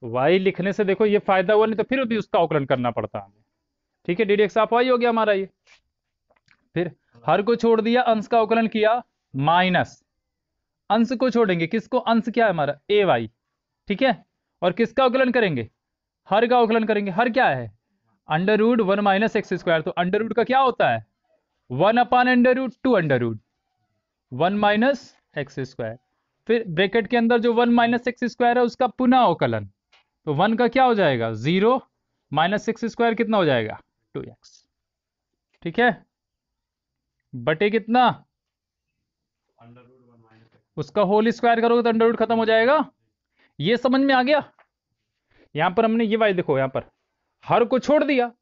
वाई लिखने से देखो ये फायदा हुआ, नहीं तो फिर भी उसका अवकलन करना पड़ता हमें, ठीक है। D d x of y हो गया हमारा ये। फिर हर को छोड़ दिया, अंश का अवकलन किया, माइनस अंश को छोड़ेंगे, किसको, अंश क्या है हमारा ए वाई, ठीक है। और किसका अवकलन करेंगे, हर का अवकलन करेंगे। हर क्या है, अंडर रूट 1 - x²। तो अंडर रूट का क्या होता है, 1/√2 1 - x²। फिर ब्रैकेट के अंदर जो 1 - x² है उसका पुनः अवकलन, तो 1 का क्या हो जाएगा 0 -x² कितना हो जाएगा 2x, ठीक है। बटे कितना, उसका होल स्क्वायर करोगे तो अंडर रूट खत्म हो जाएगा। ये समझ में आ गया। यहां पर हमने ये वाई देखो, यहां पर हर को छोड़ दिया,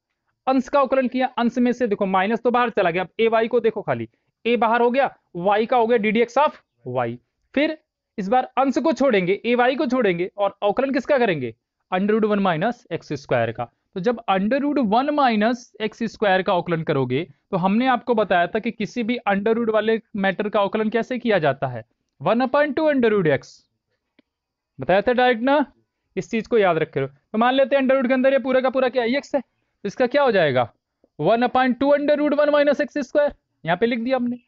अंश का अवकलन किया, अंश में से देखो माइनस तो बाहर चला गया, अब ए वाई को देखो खाली, ए बाहर हो गया, वाई का हो गया d d x of y. फिर इस बार अंश को छोड़ेंगे, ए वाई को छोड़ेंगे, और अवकलन किसका करेंगे, अंडर रूट 1 - x² का। तो जब अंडर रूट 1 - x² का अवकलन करोगे, तो हमने आपको बताया था कि किसी भी अंडर रूट वाले मैटर का अवकलन कैसे किया जाता है, 1/2 बताया था डायरेक्ट ना। इस चीज को याद रखे रहो। तो मान लेते हैं अंडर रूट के अंदर ये पूरा का पूरा क्या एक्स है, तो इसका क्या हो जाएगा 1/2 यहाँ पे लिख दिया हमने।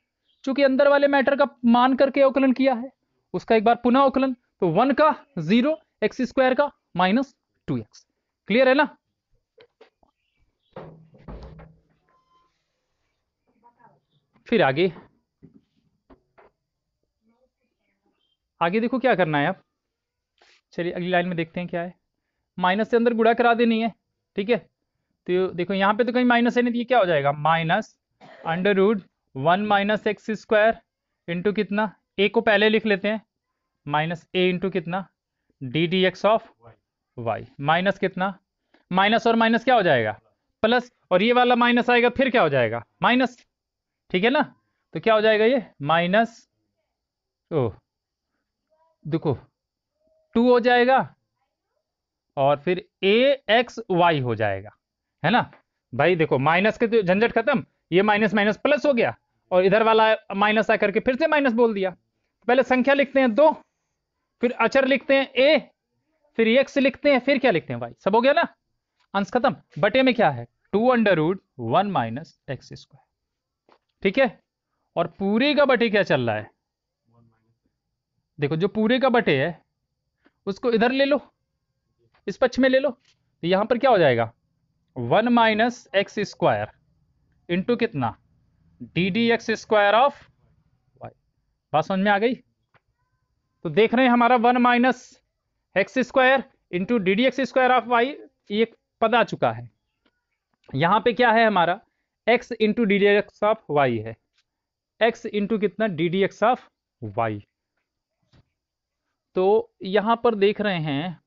चूंकि अंदर वाले मैटर का मान करके अवकलन किया है, उसका एक बार पुनः अवकलन, तो 1 का 0, x² का -2x। क्लियर है ना। फिर आगे आगे देखो क्या करना है आप, चलिए अगली लाइन में देखते हैं क्या है। माइनस से अंदर गुणा करा देनी है, ठीक है। तो देखो यहाँ पे तो कहीं माइनस है नहीं, तो ये क्या हो जाएगा minus under root 1 - x² into कितना, ए को पहले लिख लेते हैं, माइनस ए इंटू कितना d d x of y, minus कितना, माइनस और माइनस क्या हो जाएगा प्लस, और ये वाला माइनस आएगा फिर क्या हो जाएगा माइनस, ठीक है ना। तो क्या हो जाएगा ये माइनस, ओ देखो 2 हो जाएगा, और फिर ए एक्स वाई हो जाएगा, है ना। भाई देखो माइनस के तो झंझट खत्म, ये माइनस माइनस प्लस हो गया, और इधर वाला माइनस आकर के फिर से माइनस बोल दिया। पहले संख्या लिखते हैं 2, फिर अचर लिखते हैं ए, फिर एक्स लिखते हैं, फिर क्या लिखते हैं वाई, सब हो गया ना, अंश खत्म। बटे में क्या है 2/1 - x², ठीक है। और पूरे का बटे क्या चल रहा है, देखो जो पूरे का बटे है उसको इधर ले लो, इस पक्ष में ले लो, तो यहां पर क्या हो जाएगा 1 - x² इंटू कितना d d x square of y. बात समझ में आ गई। तो देख रहे हैं हमारा 1 - x² into d d x square of y, ये पद आ चुका है। यहां पे क्या है हमारा x into d d x of y है, x इंटू कितना d d x of y. तो यहां पर देख रहे हैं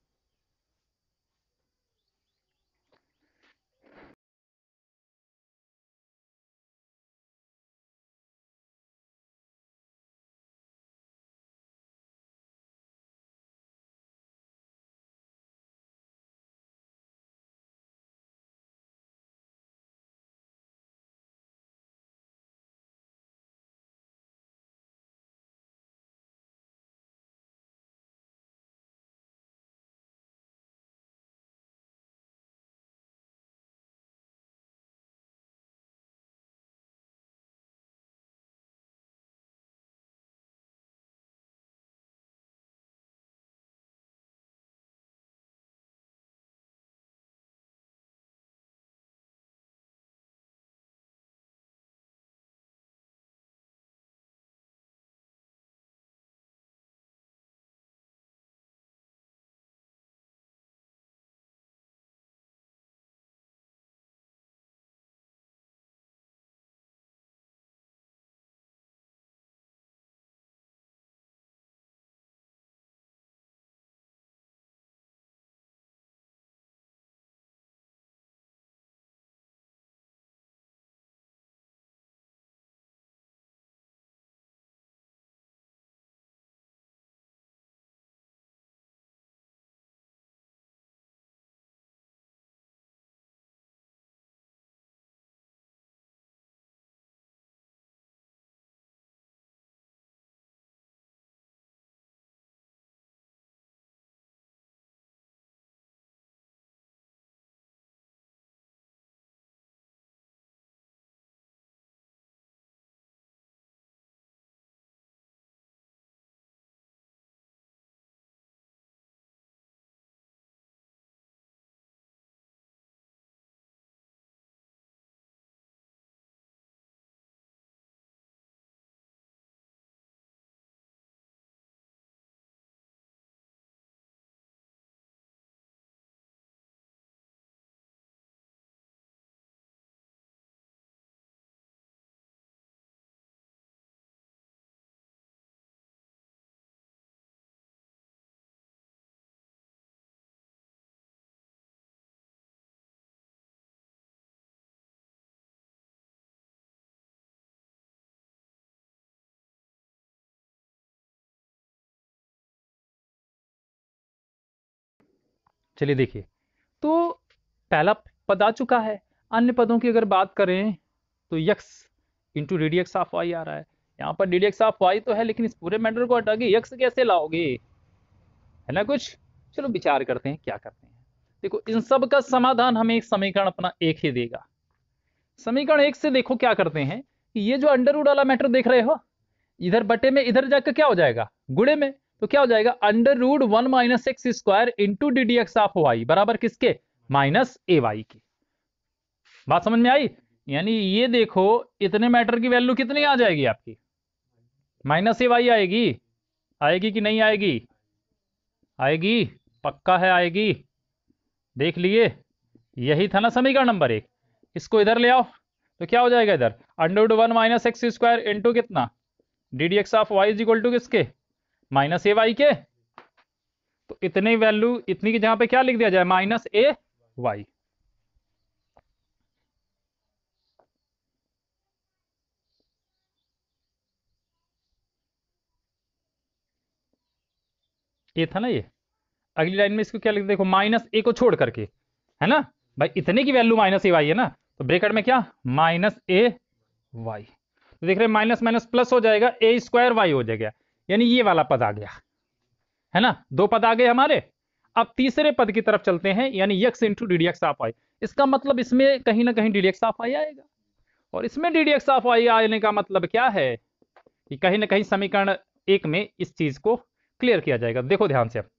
चलिए देखिए, तो पहला पद आ चुका है। अन्य पदों की अगर बात करें तो यक्स into d d x of y आ रहा है। यहाँ पर d d x of y तो है, लेकिन इस पूरे मैटर को हटा के यक्स कैसे लाओगे, है ना कुछ। चलो विचार करते हैं क्या करते हैं। देखो, इन सब का समाधान हमें एक समीकरण अपना एक ही देगा। समीकरण एक से देखो क्या करते हैं कि ये जो अंडर रूट वाला मैटर देख रहे हो, इधर बटे में इधर जाकर क्या हो जाएगा, गुणे में। तो क्या हो जाएगा, under root 1 minus x square into d d x of y बराबर किसके, माइनस ए वाई के। बात समझ में आई। यानी ये देखो, इतने मैटर की वैल्यू कितनी आ जाएगी आपकी, माइनस ए वाई आएगी। आएगी कि नहीं आएगी, आएगी, पक्का है आएगी। देख लिए, यही था ना समीकरण नंबर एक। इसको इधर ले आओ तो क्या हो जाएगा, इधर under root 1 minus x square into कितना, d d x of y is equal to किसके, माइनस ए वाई के। तो इतनी वैल्यू, इतनी की जहां पे क्या लिख दिया जाए, माइनस ए वाई। ये था ना ये। अगली लाइन में इसको क्या लिख, देखो माइनस ए को छोड़ करके, है ना भाई, इतने की वैल्यू माइनस ए वाई है ना, तो ब्रैकेट में क्या, माइनस ए वाई। तो देख रहे हैं माइनस माइनस प्लस हो जाएगा, ए स्क्वायर वाई हो जाएगा। यानी ये वाला पद आ गया, है ना, दो पद आ गए हमारे। अब तीसरे पद की तरफ चलते हैं, यानी x into d d x of y. इसका मतलब इसमें कहीं ना कहीं d d x of y आएगा, और इसमें d d x of y आने का मतलब क्या है कि कहीं ना कहीं समीकरण एक में इस चीज को क्लियर किया जाएगा। देखो ध्यान से, अब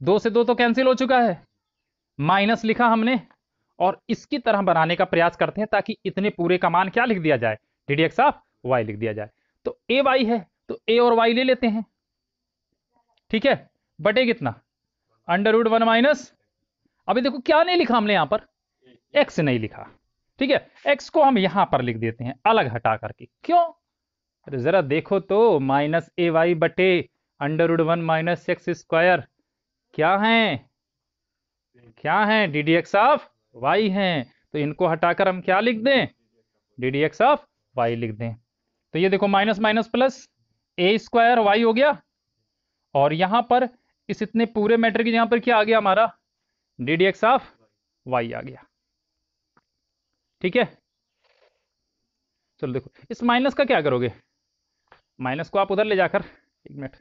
दो से दो तो कैंसिल हो चुका है, माइनस लिखा हमने, और इसकी तरह बनाने का प्रयास करते हैं ताकि इतने पूरे का मान क्या लिख दिया जाए, d d x of y लिख दिया जाए। तो ए वाई है, तो ए और वाई ले लेते हैं, ठीक है, बटे कितना, अंडर रूट 1 माइनस, अभी देखो क्या नहीं लिखा हमने यहां पर, एक्स नहीं लिखा, ठीक है, एक्स को हम यहां पर लिख देते हैं अलग हटा करके। क्यों, अरे जरा देखो तो, माइनस ए वाई बटे under root 1 minus x square क्या है, क्या है, d d x of y है। तो इनको हटाकर हम क्या लिख दें, d d x of y लिख दें। तो ये देखो minus minus plus, a square y हो गया, और यहां पर इस इतने पूरे मैटर की यहां पर क्या आ गया हमारा, d d x of y आ गया, ठीक है। चलो देखो, इस माइनस का क्या करोगे, माइनस को आप उधर ले जाकर, एक मिनट,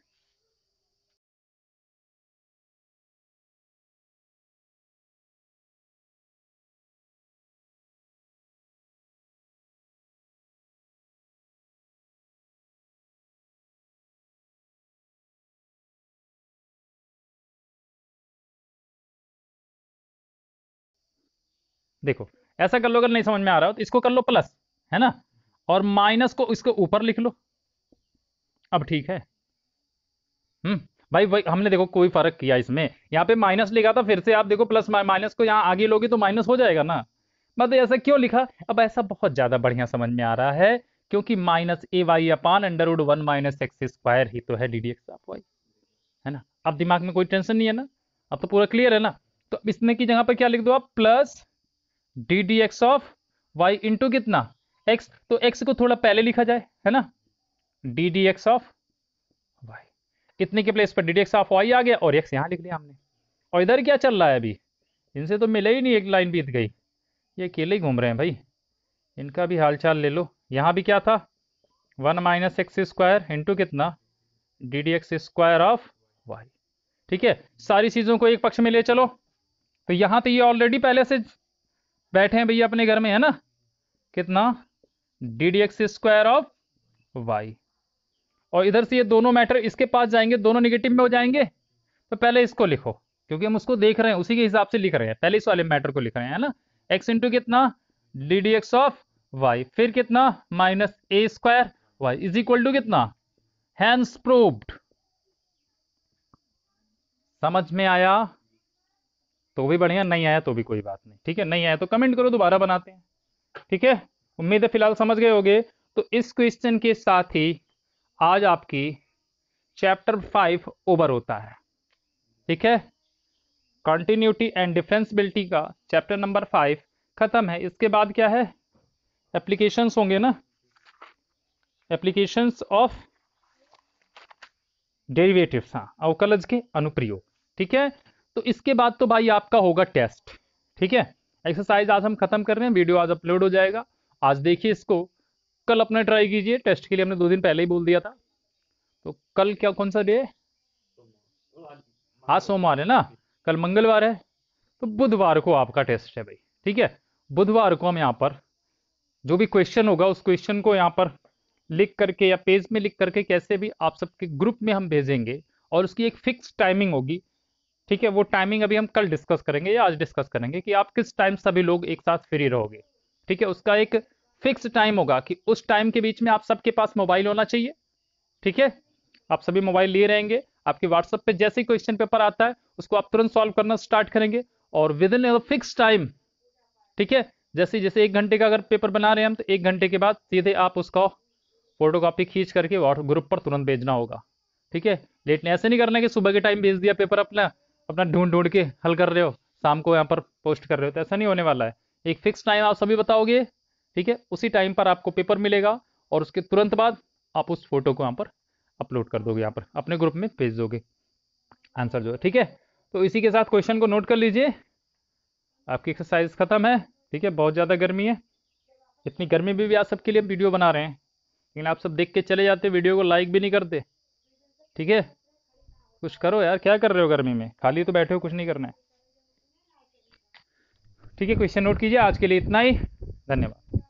देखो ऐसा कर लो, अगर नहीं समझ में आ रहा हो तो इसको कर लो प्लस, है ना, और माइनस को इसको ऊपर लिख लो। अब ठीक है, भाई भाई हमने देखो कोई फर्क किया इसमें, यहाँ पे माइनस लिखा था, फिर से आप देखो प्लस माइनस को यहाँ आगे लोगे तो माइनस हो जाएगा ना। मतलब ऐसा क्यों लिखा, अब ऐसा बहुत ज्यादा बढ़िया समझ में आ रहा है, क्योंकि minus a y upon under root 1 minus x square ही तो है d d x of y, है ना। अब दिमाग में कोई टेंशन नहीं है ना, अब तो पूरा क्लियर है ना। तो अब इसने की जगह पर क्या लिख दो आप, plus d d x of y into कितना, एक्स। तो एक्स को थोड़ा पहले लिखा जाए, है ना, d d x of y, इतने के प्लेस पर d d x of y आ गया, और एक्स यहां लिख दिया हमने। और इधर क्या चल रहा है अभी, इनसे तो मिले ही नहीं, एक लाइन बीत गई, ये अकेले ही घूम रहे हैं भाई, इनका भी हालचाल ले लो। यहां भी क्या था, 1 माइनस एक्स स्क्वायर इंटू कितना, d d x square of y, ठीक है। सारी चीजों को एक पक्ष में ले चलो, तो यहां तो ये ऑलरेडी पहले से बैठे हैं भैया अपने घर में, है ना, कितना, d d x square of y, और इधर से ये दोनों मैटर इसके पास जाएंगे, दोनों निगेटिव में हो जाएंगे। तो पहले इसको लिखो, क्योंकि हम उसको देख रहे हैं, उसी के हिसाब से लिख रहे हैं, पहले इस वाले मैटर को लिख रहे हैं, है ना, एक्स इंटू कितना, d d x of y, फिर कितना, minus a square y is equal to कितना, हैंस प्रूव्ड। समझ में आया तो भी बढ़िया, नहीं आया तो भी कोई बात नहीं, ठीक है, नहीं आया तो कमेंट करो, दोबारा बनाते हैं, ठीक है। उम्मीद है फिलहाल समझ गए होगे। तो इस क्वेश्चन के साथ ही आज आपकी चैप्टर 5 ओवर होता है, ठीक है, कंटिन्यूटी एंड डिफरेंशियबिलिटी का चैप्टर नंबर 5 खत्म है। इसके बाद क्या है, एप्लीकेशंस होंगे ना, एप्लीकेशंस ऑफ डेरिवेटिव्स, हाँ, अवकलज के अनुप्रयोग, ठीक है। तो इसके बाद तो भाई आपका होगा टेस्ट। ठीक है, एक्सरसाइज आज हम खत्म कर रहे हैं, वीडियो आज अपलोड हो जाएगा। आज देखिए इसको, कल अपना ट्राई कीजिए, टेस्ट के लिए हमने 2 दिन पहले ही बोल दिया था। तो कल क्या, कौन सा डे है? आज सोमवार है ना, कल मंगलवार है, तो बुधवार को आपका टेस्ट है भाई। ठीक है, बुधवार को हम यहाँ पर जो भी क्वेश्चन होगा उस क्वेश्चन को यहाँ पर लिख करके या पेज में लिख करके कैसे भी आप सबके ग्रुप में हम भेजेंगे, और उसकी एक फिक्स टाइमिंग होगी। ठीक है, वो टाइमिंग अभी हम कल डिस्कस करेंगे या आज डिस्कस करेंगे कि आप किस टाइम सभी लोग एक साथ फ्री रहोगे। ठीक है, उसका एक फिक्स टाइम होगा कि उस टाइम के बीच में आप सबके पास मोबाइल होना चाहिए। ठीक है, आप सभी मोबाइल लिए रहेंगे, आपके व्हाट्सएप पे जैसे ही क्वेश्चन पेपर आता है उसको आप तुरंत सॉल्व करना स्टार्ट करेंगे, और विद इन फिक्स टाइम। ठीक है, जैसे जैसे 1 घंटे का अगर पेपर बना रहे हैं हम, तो 1 घंटे के बाद सीधे आप उसका फोटो कॉपी खींच करके ग्रुप पर तुरंत भेजना होगा। ठीक है, लेट नहीं, ऐसे नहीं करना कि सुबह के टाइम भेज दिया पेपर अपना अपना ढूंढ ढूंढ के हल कर रहे हो, शाम को यहाँ पर पोस्ट कर रहे हो, तो ऐसा नहीं होने वाला है। एक फिक्स टाइम आप सभी बताओगे। ठीक है, उसी टाइम पर आपको पेपर मिलेगा, और उसके तुरंत बाद आप उस फोटो को यहाँ पर अपलोड कर दोगे, यहाँ पर अपने ग्रुप में भेज दोगे आंसर जो है। ठीक है, तो इसी के साथ क्वेश्चन को नोट कर लीजिए, आपकी एक्सरसाइज खत्म है। ठीक है, बहुत ज़्यादा गर्मी है, इतनी गर्मी में भी आप सबके लिए वीडियो बना रहे हैं, लेकिन आप सब देख के चले जाते, वीडियो को लाइक भी नहीं करते। ठीक है, कुछ करो यार, क्या कर रहे हो गर्मी में, खाली तो बैठे हो, कुछ नहीं करना है। ठीक है, क्वेश्चन नोट कीजिए, आज के लिए इतना ही, धन्यवाद।